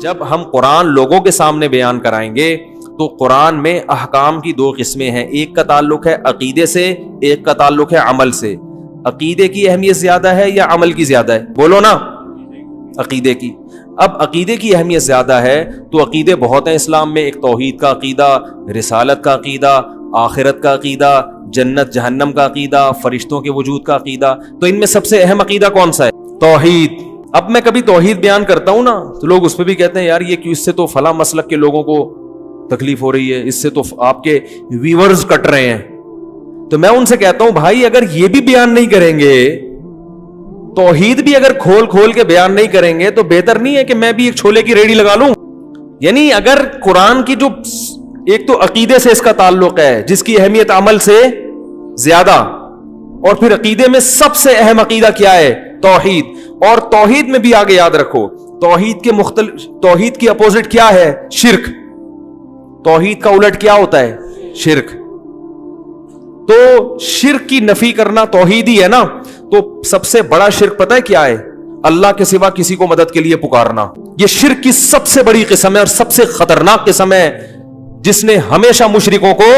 جب ہم قرآن لوگوں کے سامنے بیان کرائیں گے تو قرآن میں احکام کی دو قسمیں ہیں، ایک کا تعلق ہے عقیدے سے، ایک کا تعلق ہے عمل سے۔ عقیدے کی اہمیت زیادہ ہے یا عمل کی زیادہ ہے؟ بولو نا، عقیدے کی۔ اب عقیدے کی اہمیت زیادہ ہے تو عقیدے بہت ہیں اسلام میں، ایک توحید کا عقیدہ، رسالت کا عقیدہ، آخرت کا عقیدہ، جنت جہنم کا عقیدہ، فرشتوں کے وجود کا عقیدہ۔ تو ان میں سب سے اہم عقیدہ کون سا ہے؟ توحید۔ اب میں کبھی توحید بیان کرتا ہوں نا تو لوگ اس پہ بھی کہتے ہیں یار یہ کیوں، اس سے تو فلاں مسلک کے لوگوں کو تکلیف ہو رہی ہے، اس سے تو آپ کے ویورز کٹ رہے ہیں۔ تو میں ان سے کہتا ہوں بھائی اگر یہ بھی بیان نہیں کریں گے، توحید بھی اگر کھول کھول کے بیان نہیں کریں گے تو بہتر نہیں ہے کہ میں بھی ایک چھولے کی ریڑھی لگا لوں؟ یعنی اگر قرآن کی جو ایک تو عقیدے سے اس کا تعلق ہے جس کی اہمیت عمل سے زیادہ، اور پھر عقیدے میں سب سے اہم عقیدہ کیا ہے؟ توحید۔ اور توحید میں بھی آگے یاد رکھو توحید کی اپوزٹ کیا ہے؟ شرک۔ توحید کا الٹ کیا ہوتا ہے؟ شرک۔ تو شرک کی نفی کرنا توحید ہی ہے نا۔ تو سب سے بڑا شرک پتہ ہے کیا ہے؟ اللہ کے سوا کسی کو مدد کے لیے پکارنا۔ یہ شرک کی سب سے بڑی قسم ہے اور سب سے خطرناک قسم ہے جس نے ہمیشہ مشرکوں کو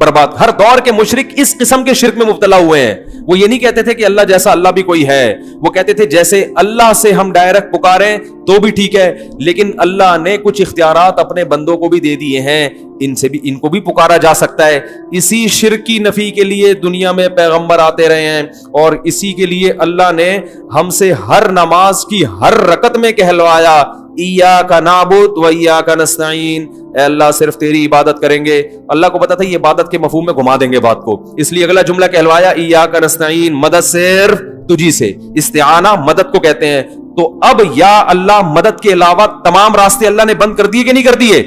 برباد۔ ہر دور کے مشرک اس قسم کے شرک میں مبتلا ہوئے ہیں۔ وہ یہ نہیں کہتے تھے کہ اللہ جیسا اللہ بھی کوئی ہے، وہ کہتے تھے جیسے اللہ سے ہم ڈائریکٹ پکاریں تو بھی ٹھیک ہے، لیکن اللہ نے کچھ اختیارات اپنے بندوں کو بھی دے دیے ہیں، ان کو بھی پکارا جا سکتا ہے۔ اسی شرک کی نفی کے لیے دنیا میں پیغمبر آتے رہے ہیں، اور اسی کے لیے اللہ نے ہم سے ہر نماز کی ہر رکعت میں کہلوایا ایاک نعبد و ایاک نستعین، اے اللہ صرف تیری عبادت کریں گے۔ اللہ کو پتا تھا یہ عبادت کے مفہوم میں گھما دیں گے بات کو، اس لیے اگلا جملہ کہلوایا ایاک نستعین، مدد صرف تجھی سے۔ استعانہ مدد کو کہتے ہیں۔ تو اب یا اللہ مدد کے علاوہ تمام راستے اللہ نے بند کر دیے کہ نہیں کر دیے؟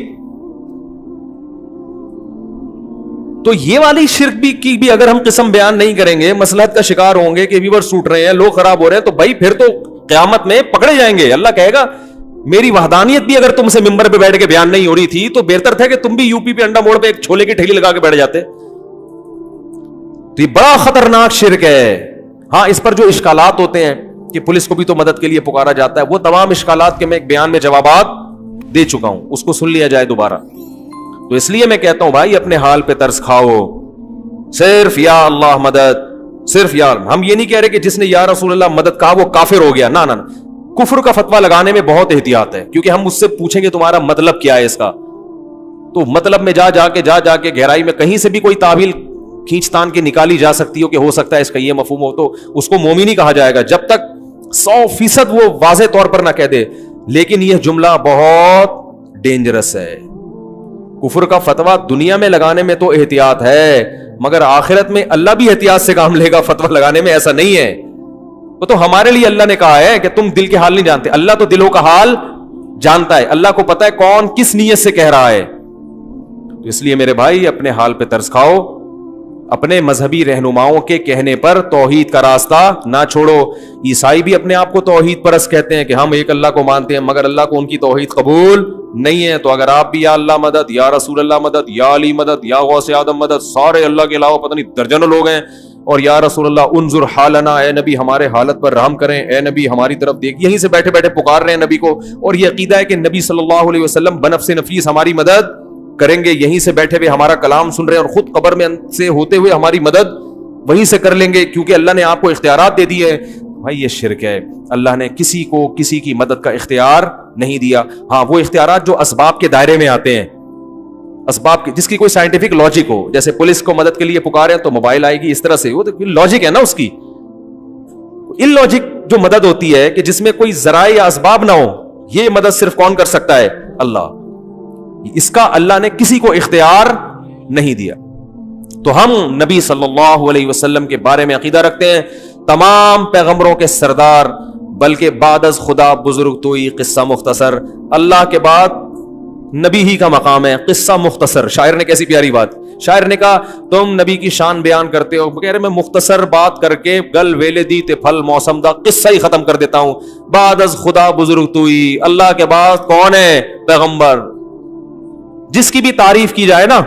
تو یہ والی شرک کی بھی اگر ہم قسم بیان نہیں کریں گے، مصلحت کا شکار ہوں گے کہ ویورز ٹوٹ رہے ہیں، لوگ خراب ہو رہے ہیں، تو بھائی پھر تو قیامت میں پکڑے جائیں گے۔ اللہ کہے گا میری وحدانیت بھی اگر تم سے ممبر پہ بیٹھ کے بیان نہیں ہو رہی تھی تو بہتر تھا کہ تم بھی یو پی پہ انڈا موڑ پہ ایک چھولے کی ٹھیلی لگا کے بیٹھ جاتے۔ تو یہ بڑا خطرناک شرک ہے۔ ہاں اس پر جو اشکالات ہوتے ہیں کہ پولیس کو بھی تو مدد کے لیے پکارا جاتا ہے، وہ تمام اشکالات کے میں ایک بیان میں جوابات دے چکا ہوں، اس کو سن لیا جائے دوبارہ۔ تو اس لیے میں کہتا ہوں بھائی اپنے حال پہ ترس کھاؤ، صرف یا اللہ مدد، صرف یا۔ ہم یہ نہیں کہہ رہے کہ جس نے یا رسول اللہ مدد کہا وہ کافر ہو گیا، نہ نہ۔ کفر کا فتویٰ لگانے میں بہت احتیاط ہے، کیونکہ ہم اس سے پوچھیں گے تمہارا مطلب کیا ہے اس کا، تو مطلب میں جا کے گہرائی میں کہیں سے بھی کوئی تعویل کھینچ تان کے نکالی جا سکتی ہو کہ ہو سکتا ہے اس کا یہ مفہوم ہو، تو اس کو مومن ہی کہا جائے گا جب تک 100% وہ واضح طور پر نہ کہہ دے۔ لیکن یہ جملہ بہت ڈینجرس ہے۔ کفر کا فتویٰ دنیا میں لگانے میں تو احتیاط ہے، مگر آخرت میں اللہ بھی احتیاط سے کام لے گا فتویٰ لگانے میں، ایسا نہیں ہے۔ وہ تو ہمارے لیے اللہ نے کہا ہے کہ تم دل کے حال نہیں جانتے، اللہ تو دلوں کا حال جانتا ہے، اللہ کو پتا ہے کون کس نیت سے کہہ رہا ہے۔ تو اس لیے میرے بھائی اپنے حال پہ ترس کھاؤ، اپنے مذہبی رہنماؤں کے کہنے پر توحید کا راستہ نہ چھوڑو۔ عیسائی بھی اپنے آپ کو توحید پرست کہتے ہیں کہ ہم ایک اللہ کو مانتے ہیں، مگر اللہ کو ان کی توحید قبول نہیں ہے۔ تو اگر آپ بھی یا اللہ مدد، یا رسول اللہ مدد، یا علی مدد، یا غوث آدم مدد، سارے اللہ کے علاوہ پتہ نہیں درجنوں لوگ ہیں، اور یا رسول اللہ انظر حالنا، اے نبی ہمارے حالت پر رحم کریں، اے نبی ہماری طرف دیکھ، یہیں سے بیٹھے بیٹھے پکار رہے ہیں نبی کو، اور یہ عقیدہ ہے کہ نبی صلی اللہ علیہ وسلم بنفس نفیس ہماری مدد کریں گے، یہیں سے بیٹھے ہوئے ہمارا کلام سن رہے ہیں، اور خود قبر میں سے ہوتے ہوئے ہماری مدد وہیں سے کر لیں گے کیونکہ اللہ نے آپ کو اختیارات دے دیے ہیں۔ بھائی یہ شرک ہے، اللہ نے کسی کو کسی کی مدد کا اختیار نہیں دیا۔ ہاں وہ اختیارات جو اسباب کے دائرے میں آتے ہیں، اسباب کی جس کی کوئی سائنٹیفک لاجک ہو، جیسے پولیس کو مدد کے لیے پکارے تو موبائل آئے گی، اس طرح سے وہ لاجک ہے نا اس کی۔ ان لاجک جو مدد ہوتی ہے کہ جس میں کوئی ذرائع یا اسباب نہ ہو، یہ مدد صرف کون کر سکتا ہے؟ اللہ۔ اس کا اللہ نے کسی کو اختیار نہیں دیا۔ تو ہم نبی صلی اللہ علیہ وسلم کے بارے میں عقیدہ رکھتے ہیں، تمام پیغمبروں کے سردار، بلکہ بعد از خدا بزرگ توئی قصہ مختصر، اللہ کے بعد نبی ہی کا مقام ہے، قصہ مختصر۔ شاعر نے کیسی پیاری بات، شاعر نے کہا تم نبی کی شان بیان کرتے ہو، کہہ رہے میں مختصر بات کر کے گل ویلے دی تے پھل موسم دا قصہ ہی ختم کر دیتا ہوں۔ بعد از خدا بزرگ توئی، اللہ کے بعد کون ہے؟ پیغمبر۔ جس کی بھی تعریف کی جائے نا،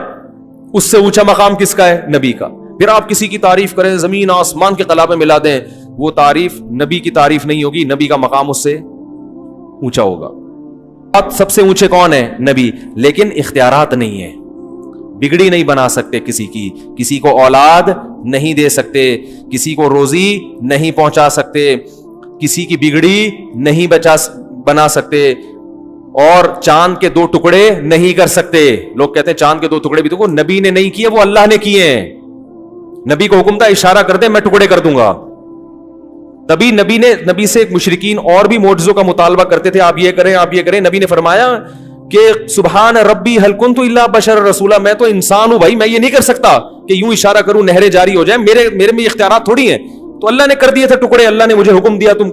اس سے اونچا مقام کس کا ہے؟ نبی کا۔ پھر آپ کسی کی تعریف کریں، زمین آسمان کے قلابے ملا دیں، وہ تعریف نبی کی تعریف نہیں ہوگی، نبی کا مقام اس سے اونچا ہوگا۔ سب سے اونچے کون ہے؟ نبی. لیکن اختیارات نہیں ہے, بگڑی نہیں بنا سکتے کسی کی, کسی کو اولاد نہیں دے سکتے, کسی کو روزی نہیں پہنچا سکتے, کسی کی بگڑی نہیں بنا سکتے, اور چاند کے 2 ٹکڑے نہیں کر سکتے. لوگ کہتے ہیں چاند کے 2 ٹکڑے بھی تو نبی نے نہیں کیے, وہ اللہ نے کیے ہیں. نبی کو حکم تھا اشارہ کر دے میں ٹکڑے کر دوں گا. تبھی نبی سے مشرکین اور بھی معجزوں کا مطالبہ کرتے تھے, آپ یہ کریں آپ یہ کریں. نبی نے فرمایا کہ سبحان ربی هل كنت الا بشر رسولا, میں تو انسان ہوں بھائی, میں یہ نہیں کر سکتا کہ یوں اشارہ کروں نہریں جاری ہو جائیں, میرے میں اختیارات تھوڑی ہیں. تو اللہ نے کر دیے تھے ٹکڑے, اللہ نے مجھے حکم دیا تم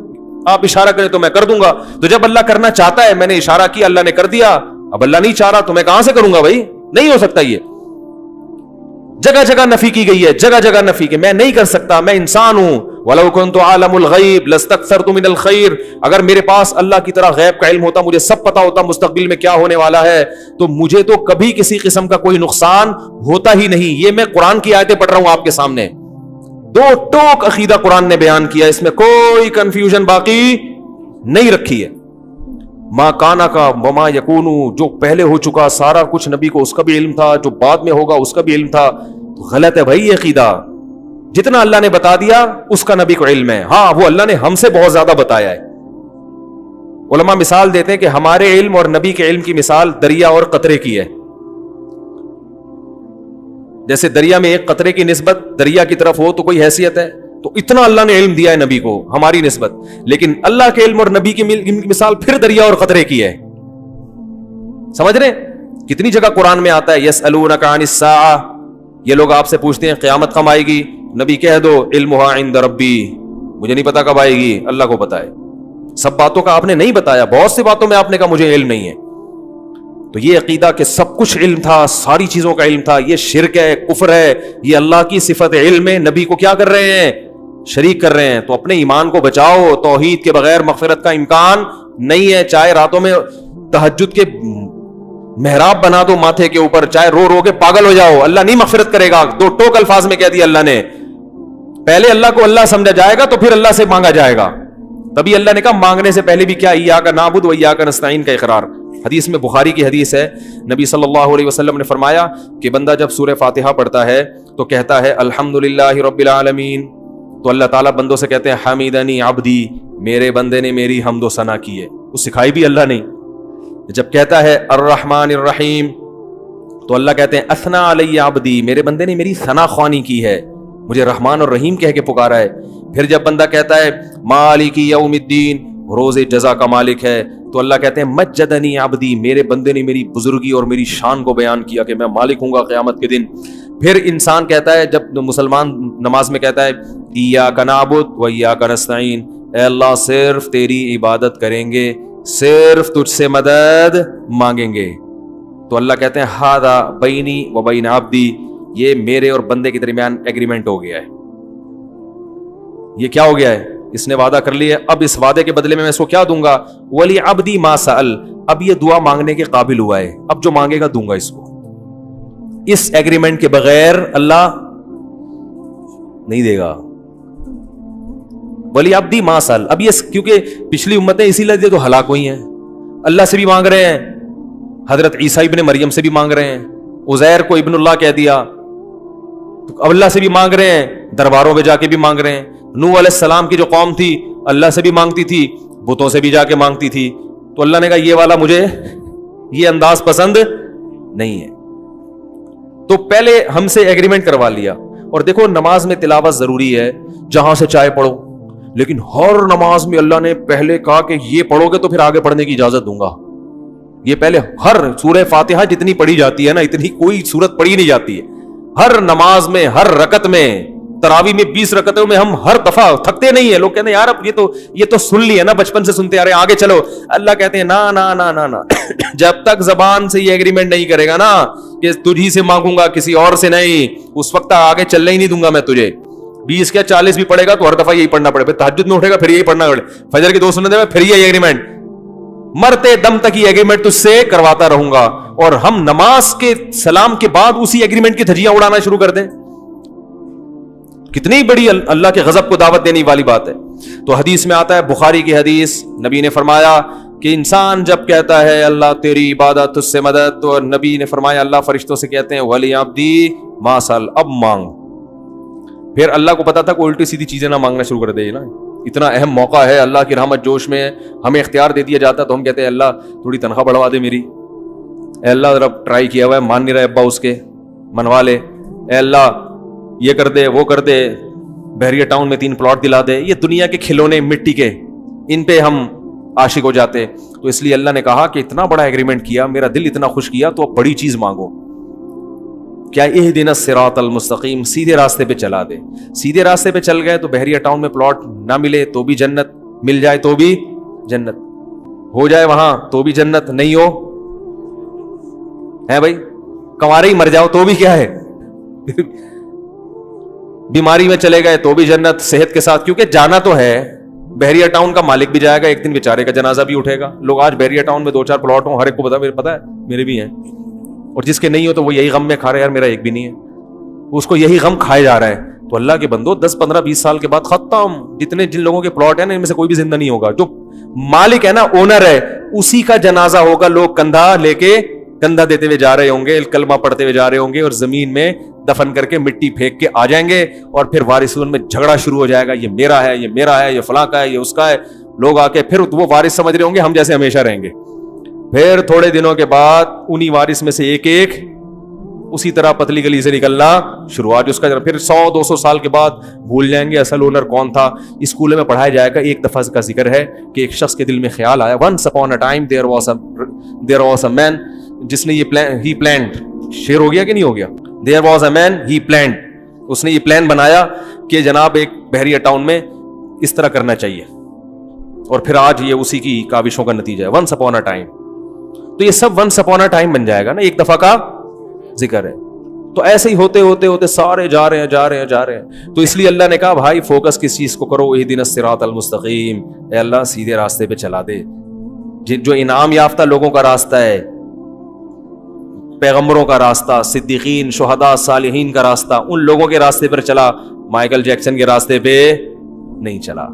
آپ اشارہ کریں تو میں کر دوں گا. تو جب اللہ کرنا چاہتا ہے, میں نے اشارہ کیا اللہ نے کر دیا, اب اللہ نہیں چاہ رہا تو میں کہاں سے کروں گا بھائی, نہیں ہو سکتا. یہ جگہ جگہ نفی کی گئی ہے, جگہ جگہ نفی کہ میں نہیں کر سکتا, میں انسان ہوں. وَلَوْ كُنْتُ عَالَمُ الْغَيْبِ لَاسْتَكْثَرْتُ مِنَ الْخَيْرِ, اگر میرے پاس اللہ کی طرح غیب کا علم ہوتا, مجھے سب پتا ہوتا مستقبل میں کیا ہونے والا ہے, تو مجھے تو کبھی کسی قسم کا کوئی نقصان ہوتا ہی نہیں. یہ میں قرآن کی آیتیں پڑھ رہا ہوں آپ کے سامنے, 2 ٹوک عقیدہ قرآن نے بیان کیا, اس میں کوئی کنفیوژن باقی نہیں رکھی ہے. ما کانا کا وما یکونو, جو پہلے ہو چکا سارا کچھ نبی کو اس کا بھی علم تھا, جو بعد میں ہوگا اس کا بھی علم تھا. تو غلط ہے بھائی یہ عقیدہ. جتنا اللہ نے بتا دیا اس کا نبی کو علم ہے. ہاں وہ اللہ نے ہم سے بہت زیادہ بتایا ہے. علماء مثال دیتے ہیں کہ ہمارے علم اور نبی کے علم کی مثال دریا اور قطرے کی ہے. جیسے دریا میں ایک قطرے کی نسبت دریا کی طرف ہو تو کوئی حیثیت ہے, تو اتنا اللہ نے علم دیا ہے نبی کو ہماری نسبت. لیکن اللہ کے علم اور نبی کی مثال پھر دریا اور قطرے کی ہے. سمجھ رہے ہیں؟ کتنی جگہ قرآن میں آتا ہے یسألونک عن الساعہ, یہ لوگ آپ سے پوچھتے ہیں قیامت کب آئے گی, نبی کہہ دو علمھا عند ربی, مجھے نہیں پتا کب آئے گی, اللہ کو پتا ہے. سب باتوں کا آپ نے نہیں بتایا, بہت سی باتوں میں آپ نے کہا مجھے علم نہیں ہے. تو یہ عقیدہ کہ سب کچھ علم تھا, ساری چیزوں کا علم تھا, یہ شرک ہے, کفر ہے. یہ اللہ کی صفت علم ہے, نبی کو کیا کر رہے ہیں, شریک کر رہے ہیں. تو اپنے ایمان کو بچاؤ, توحید کے بغیر مغفرت کا امکان نہیں ہے. چاہے راتوں میں تہجد کے محراب بنا دو ماتھے کے اوپر, چاہے رو رو کے پاگل ہو جاؤ, اللہ نہیں مغفرت کرے گا. 2 ٹوک الفاظ میں کہہ دیا اللہ نے. پہلے اللہ کو اللہ سمجھا جائے گا تو پھر اللہ سے مانگا جائے گا. تبھی اللہ نے کہا مانگنے سے پہلے بھی کیا ایاک نعبد و ایاک نستعین کا اقرار. حدیث میں, بخاری کی حدیث ہے, نبی صلی اللہ علیہ وسلم نے فرمایا کہ بندہ جب سورہ فاتحہ پڑھتا ہے تو کہتا ہے الحمدللہ رب العالمین, تو اللہ تعالیٰ بندوں سے کہتے ہیں حمیدنی عبدی, میرے بندے نے میری حمد و ثنا کی ہے. وہ سکھائی بھی اللہ نے. جب کہتا ہے الرحمن الرحیم تو اللہ کہتے ہیں اثنا علی عبدی, میرے بندے نے میری ثنا خوانی کی ہے, مجھے رحمان اور رحیم کہہ کے پکارا ہے. پھر جب بندہ کہتا ہے مالک یوم الدین, روز جزا کا مالک ہے, تو اللہ کہتے ہیں مجدنی عبدی, میرے بندے نے میری بزرگی اور میری شان کو بیان کیا کہ میں مالک ہوں گا قیامت کے دن. پھر انسان کہتا ہے, جب مسلمان نماز میں کہتا ہے ایاک نعبد و ایاک نستعین, اے اللہ صرف تیری عبادت کریں گے, صرف تجھ سے مدد مانگیں گے. تو اللہ کہتے ہیں ھذا بینی و بین عبدی, یہ میرے اور بندے کے درمیان ایگریمنٹ ہو گیا ہے. یہ کیا ہو گیا ہے, اس نے وعدہ کر لیا, اب اس وعدے کے بدلے میں اس کو کیا دوں گا, ولی عبدی ما سأل, اب یہ دعا مانگنے کے قابل ہوا ہے, اب جو مانگے گا دوں گا اس کو. اس ایگریمنٹ کے بغیر اللہ نہیں دے گا. ولی عبدی ما سأل, اب یہ کیونکہ پچھلی امتیں اسی لیے تو ہلاک ہوئی ہیں, اللہ سے بھی مانگ رہے ہیں, حضرت عیسیٰ ابن مریم سے بھی مانگ رہے ہیں, عزیر کو ابن اللہ کہہ دیا, تو اب اللہ سے بھی مانگ رہے ہیں, درباروں پہ جا کے بھی مانگ رہے ہیں. نوح علیہ السلام کی جو قوم تھی اللہ سے بھی مانگتی تھی, بتوں سے بھی جا کے مانگتی تھی. تو اللہ نے کہا یہ والا مجھے یہ انداز پسند نہیں ہے, تو پہلے ہم سے ایگریمنٹ کروا لیا. اور دیکھو نماز میں تلاوت ضروری ہے, جہاں سے چاہے پڑھو, لیکن ہر نماز میں اللہ نے پہلے کہا کہ یہ پڑھو گے تو پھر آگے پڑھنے کی اجازت دوں گا. یہ پہلے ہر سورہ فاتحہ جتنی پڑھی جاتی ہے نا, اتنی کوئی سورت پڑھی نہیں جاتی ہے. ہر نماز میں, ہر رکعت میں, تراوی میں 20 رکعتوں میں ہم ہر دفعہ تھکتے نہیں ہیں. لوگ کہتے ہیں یار اب یہ تو سن لی ہے نا, بچپن سے سنتے آ رہے ہیں, آگے چلو. اللہ کہتے ہیں نا نا نا نا نا, جب تک زبان سے یہ ایگریمنٹ نہیں کرے گا نا کہ تجھی سے مانگوں گا کسی اور سے نہیں, اس وقت آگے چلنے ہی نہیں دوں گا میں تجھے. 20 کیا 40 بھی پڑھے گا تو ہر دفعہ یہی پڑھنا پڑے, پھر تہجد میں اٹھے گا پھر یہی پڑھنا پڑے, فجر کی 2 سنتیں میں پھر یہی ایگریمنٹ, مرتے دم تک یہ ایگریمنٹ تجھ سے کرواتا رہوں گا. اور ہم نماز کے سلام کے بعد اسی ایگریمنٹ کی دھجیاں اڑانا شروع کر دیں, کتنی بڑی اللہ کے غضب کو دعوت دینے والی بات ہے. تو حدیث میں آتا ہے, بخاری کی حدیث, نبی نے فرمایا کہ انسان جب کہتا ہے اللہ تیری عبادت اس سے مدد، تو نبی نے فرمایا اللہ فرشتوں سے کہتے ہیں ولی عبدی ما سل، اب مانگ. پھر اللہ کو پتا تھا کہ الٹی سیدھی چیزیں نہ مانگنا شروع کر دے نا. اتنا اہم موقع ہے، اللہ کی رحمت جوش میں ہمیں اختیار دے دیا جاتا، تو ہم کہتے ہیں اللہ تھوڑی تنخواہ بڑھوا دے میری. اے اللہ ذرا ٹرائی کیا ہوا ہے، مان نہیں رہے ابا اس کے، منوا لے. اے اللہ یہ کر دے وہ کر دے، بحریہ ٹاؤن میں 3 پلاٹ دلا دے. یہ دنیا کے کھلونے مٹی کے، ان پہ ہم عاشق ہو جاتے. تو اس لیے اللہ نے کہا کہ اتنا بڑا ایگریمنٹ کیا، میرا دل اتنا خوش کیا، تو اب بڑی چیز مانگو. کیا اہدنا الصراط المستقیم، سیدھے راستے پہ چلا دے. سیدھے راستے پہ چل گئے تو بحریہ ٹاؤن میں پلاٹ نہ ملے تو بھی جنت، مل جائے تو بھی جنت، ہو جائے وہاں تو بھی جنت، نہیں ہو ہے بھائی کنوارے ہی مر جاؤ تو بھی کیا ہے بیماری میں چلے گئے تو بھی جنت، صحت کے ساتھ، کیونکہ جانا تو ہے. بحریہ ٹاؤن کا مالک بھی جائے گا ایک دن، بیچارے کا جنازہ بھی اٹھے گا. لوگ آج بحریہ ٹاؤن میں 2-4 پلاٹ ہوں، ہر ایک کو پتا ہے میرے بھی ہیں، اور جس کے نہیں ہو تو وہ یہی غم میں کھا رہے یار میرا ایک بھی نہیں ہے، اس کو یہی غم کھائے جا رہا ہے. تو اللہ کے بندو 10-15-20 سال کے بعد ختم. جن لوگوں کے پلاٹ ہیں نا ان میں سے کوئی بھی زندہ نہیں ہوگا. جو مالک ہے نا، اونر ہے، اسی کا جنازہ ہوگا. لوگ کندھا لے کے کندھا دیتے ہوئے جا رہے ہوں گے، کلمہ پڑھتے ہوئے جا رہے ہوں گے، اور زمین میں دفن کر کے مٹی پھینک کے آ جائیں گے. اور پھر وارثون میں جھگڑا شروع ہو جائے گا، یہ میرا ہے، یہ میرا ہے، یہ فلاں کا ہے، یہ اس کا ہے. لوگ آ کے پھر وہ وارث سمجھ رہے ہوں گے ہم جیسے ہمیشہ رہیں گے. پھر تھوڑے دنوں کے بعد انہی وارث میں سے ایک ایک اسی طرح پتلی گلی سے نکلنا شروع. آج اس کا پھر 100-200 سال کے بعد بھول جائیں گے اصل اونر کون تھا. اسکول میں پڑھایا جائے گا. ایک دفعہ کا ذکر ہے کہ ایک شخص کے دل میں خیال آیا، once upon a time there was a man، جس نے یہ he planned، شعر ہو گیا کہ نہیں ہو گیا، there was a man he planned، اس نے یہ پلان بنایا کہ جناب ایک بحریہ ٹاؤن میں اس طرح کرنا چاہیے، اور پھر آج یہ اسی کی کاوشوں کا نتیجہ ہے. once upon a time، تو یہ سب once upon a time بن جائے گا نا، ایک دفعہ کا ذکر ہے. تو ایسے ہی ہوتے ہوتے ہوتے سارے جا رہے ہیں. تو اس لیے اللہ نے کہا بھائی فوکس کس چیز کو کرو، اہدنا الصراط المستقیم، اے اللہ سیدھے راستے پہ چلا دے. جو انعام یافتہ لوگوں کا راستہ ہے، پیغمبروں کا راستہ، صدیقین، شہداء، صالحین کا راستہ، ان لوگوں کے راستے پر چلا. مائیکل جیکسن کے راستے پہ نہیں چلا،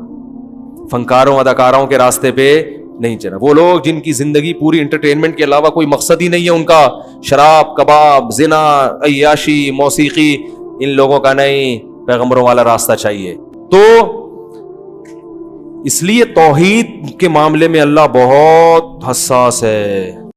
فنکاروں اداکاروں کے راستے پہ نہیں چلا. وہ لوگ جن کی زندگی پوری انٹرٹینمنٹ کے علاوہ کوئی مقصد ہی نہیں ہے ان کا، شراب، کباب، زنا، عیاشی، موسیقی، ان لوگوں کا نہیں، پیغمبروں والا راستہ چاہیے. تو اس لیے توحید کے معاملے میں اللہ بہت حساس ہے.